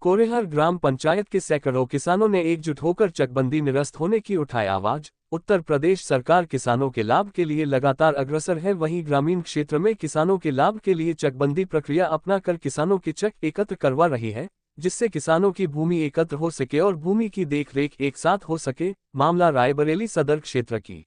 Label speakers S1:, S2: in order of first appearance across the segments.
S1: कोरेहर ग्राम पंचायत के सैकड़ों किसानों ने एकजुट होकर चकबंदी निरस्त होने की उठाई आवाज। उत्तर प्रदेश सरकार किसानों के लाभ के लिए लगातार अग्रसर है, वहीं ग्रामीण क्षेत्र में किसानों के लाभ के लिए चकबंदी प्रक्रिया अपनाकर किसानों के चक एकत्र करवा रही है, जिससे किसानों की भूमि एकत्र हो सके और भूमि की देखरेख एक साथ हो सके। मामला रायबरेली सदर क्षेत्र की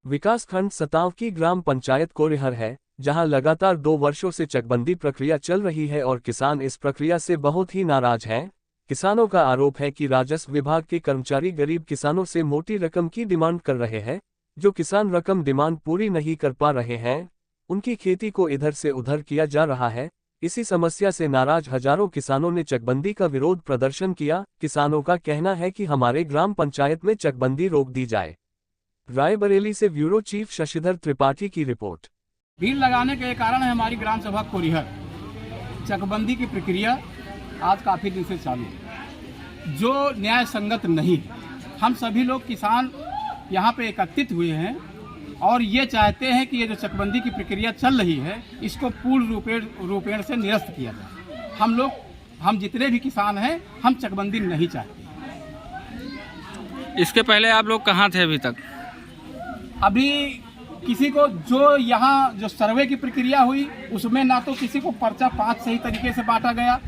S1: विकासखंड सताव की ग्राम पंचायत कोरेहर है, जहां लगातार 2 वर्षों से चकबंदी प्रक्रिया चल रही है और किसान इस प्रक्रिया से बहुत ही नाराज हैं। किसानों का आरोप है कि राजस्व विभाग के कर्मचारी गरीब किसानों से मोटी रकम की डिमांड कर रहे हैं। जो किसान रकम डिमांड पूरी नहीं कर पा रहे हैं, उनकी खेती को इधर से उधर किया जा रहा है। इसी समस्या से नाराज हजारों किसानों ने चकबंदी का विरोध प्रदर्शन किया। किसानों का कहना है कि हमारे ग्राम पंचायत में चकबंदी रोक दी जाए। रायबरेली से ब्यूरो चीफ शशिधर त्रिपाठी की रिपोर्ट।
S2: भीड़ लगाने के कारण है हमारी ग्राम सभा कोरेहर चकबंदी की प्रक्रिया आज काफ़ी दिन से चालू है, जो न्याय संगत नहीं है। हम सभी लोग किसान यहाँ पे एकत्रित हुए हैं और ये चाहते हैं कि ये जो चकबंदी की प्रक्रिया चल रही है, इसको पूर्ण रूपेण से निरस्त किया जाए। हम जितने भी किसान हैं, हम चकबंदी नहीं चाहते।
S3: इसके पहले आप लोग कहाँ थे अभी तक?
S2: अभी किसी को जो यहाँ जो सर्वे की प्रक्रिया हुई, उसमें ना तो किसी को पर्चा 5 सही तरीके से बांटा गया,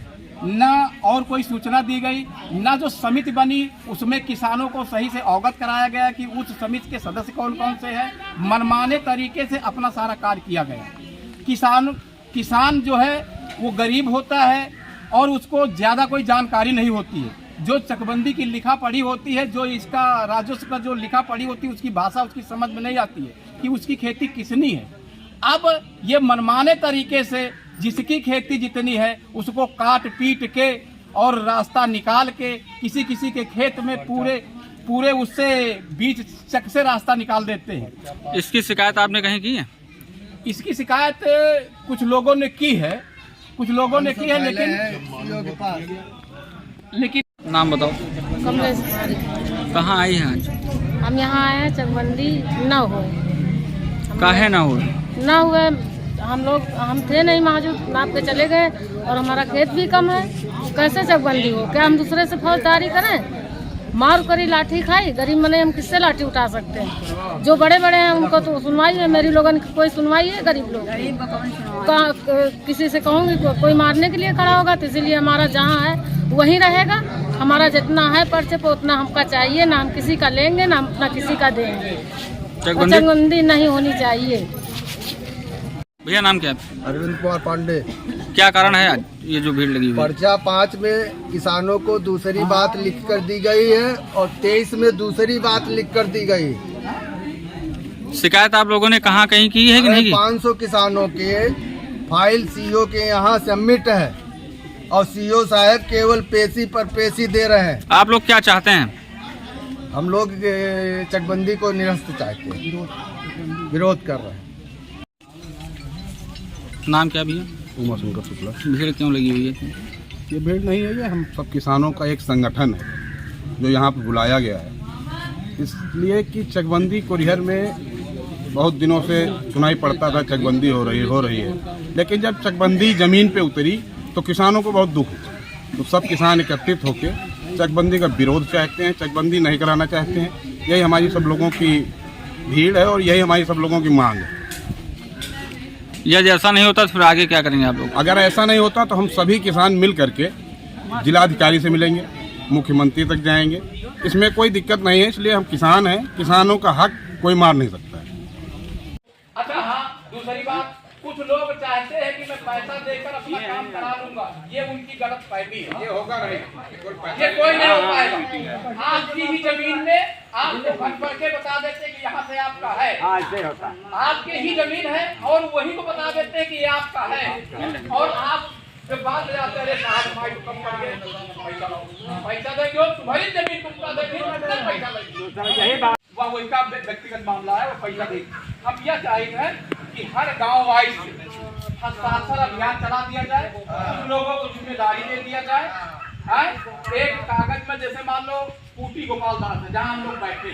S2: ना और कोई सूचना दी गई, ना जो समिति बनी उसमें किसानों को सही से अवगत कराया गया कि उस समिति के सदस्य कौन कौन से हैं। मनमाने तरीके से अपना सारा कार्य किया गया। किसान जो है वो गरीब होता है और उसको ज़्यादा कोई जानकारी नहीं होती है। जो चकबंदी की लिखा पढ़ी होती है, जो इसका राजस्व का जो लिखा पढ़ी होती है, उसकी भाषा उसकी समझ में नहीं आती है कि उसकी खेती किसनी है। अब ये मनमाने तरीके से जिसकी खेती जितनी है उसको काट पीट के और रास्ता निकाल के किसी के खेत में पूरे उससे बीच चक से रास्ता निकाल देते हैं।
S3: इसकी शिकायत आपने कहीं की है?
S2: इसकी शिकायत कुछ लोगों ने की है, लेकिन
S3: नाम बताओ।
S4: कमलेश कुमारी।
S3: कहाँ आई हैं आज?
S4: हम यहाँ आए हैं चकबंदी न हो।
S3: काहे ना हुए?
S4: न हुए, हम थे नहीं मौजूद, नाप के चले गए और हमारा खेत भी कम है। कैसे चकबंदी हो? क्या हम दूसरे से फौजदारी करें? मार करी लाठी खाई, गरीब मने हम किससे लाठी उठा सकते हैं? जो बड़े बड़े हैं उनको तो सुनवाई है, मेरी लोगों की कोई सुनवाई है? गरीब लोग किसी से कहूँगी कोई मारने के लिए खड़ा होगा, तो इसीलिए हमारा जहाँ है वहीं रहेगा। हमारा जितना है पर्चे पे उतना हमका चाहिए, ना हम किसी का लेंगे ना हम अपना किसी का देंगे। चकबंदी नहीं होनी चाहिए।
S3: भैया नाम क्या है?
S5: अरविंद कुमार पांडे।
S3: क्या कारण है आज ये जो भीड़ लगी हुई है?
S5: पर्चा 5 में किसानों को दूसरी बात लिख कर दी गई है और 23 में दूसरी बात लिख कर दी गई।
S3: शिकायत आप लोगों ने कहाँ कहीं की है कि नहीं की?
S5: 500 किसानों के फाइल सीओ के यहाँ सबमिट है और सीओ साहब केवल पेशी पर पेशी दे रहे हैं।
S3: आप लोग क्या चाहते हैं?
S5: हम लोग चकबंदी को निरस्त चाहते हैं, विरोध कर रहे हैं।
S3: नाम क्या भैया?
S6: उमा शंकर शुक्ला।
S3: भीड़ क्यों लगी हुई है?
S6: ये भीड़ नहीं है, ये हम सब किसानों का एक संगठन है जो यहाँ पर बुलाया गया है, इसलिए कि चकबंदी कोरेहर में बहुत दिनों से सुनाई पड़ता था चकबंदी हो रही है, लेकिन जब चकबंदी ज़मीन पे उतरी तो किसानों को बहुत दुख हुआ। तो सब किसान एकत्रित होकर चकबंदी का विरोध चाहते हैं, चकबंदी नहीं कराना चाहते हैं। यही हमारी सब लोगों की भीड़ है और यही हमारी सब लोगों की मांग है।
S3: यदि ऐसा नहीं होता तो फिर आगे क्या करेंगे आप लोग?
S6: अगर ऐसा नहीं होता तो हम सभी किसान मिल करके जिलाधिकारी से मिलेंगे, मुख्यमंत्री तक जाएंगे। इसमें कोई दिक्कत नहीं है, इसलिए हम किसान हैं, किसानों का हक कोई मार नहीं सकता है।
S2: अच्छा हाँ, दूसरी बात, कुछ लोग चाहते हैं कि मैं पैसा देकर अपना काम करा लूंगा, ये उनकी गलत फहमी है। ये होगा नहीं, ये कोई नहीं हो पाएगा। आपकी ही जमीन में आपको भर भर के बता देते कि यहाँ से आपका है, ऐसे होता है। आपके ही जमीन है और वही को बता देते हैं कि ये आपका है, और आप जब बात ले जाते हैं साहब हमारी तो कम कर पैसा देंगे, तुम्हारी जमीन तुमका देंगे, पैसा लेंगे। वही का व्यक्तिगत मामला है, वो पैसा देंगे। हम यह चाहिए कि हर गांव वाइज हस्ताक्षर अभियान चला दिया जाए, कुछ लोगों को जिम्मेदारी दे दिया जाए। एक कागज में जैसे मान लो कूटी गोपालदास है, जहाँ हम लोग बैठे,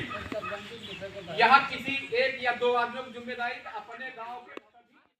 S2: यहाँ किसी 1 या 2 आदमियों की जिम्मेदारी अपने गांव के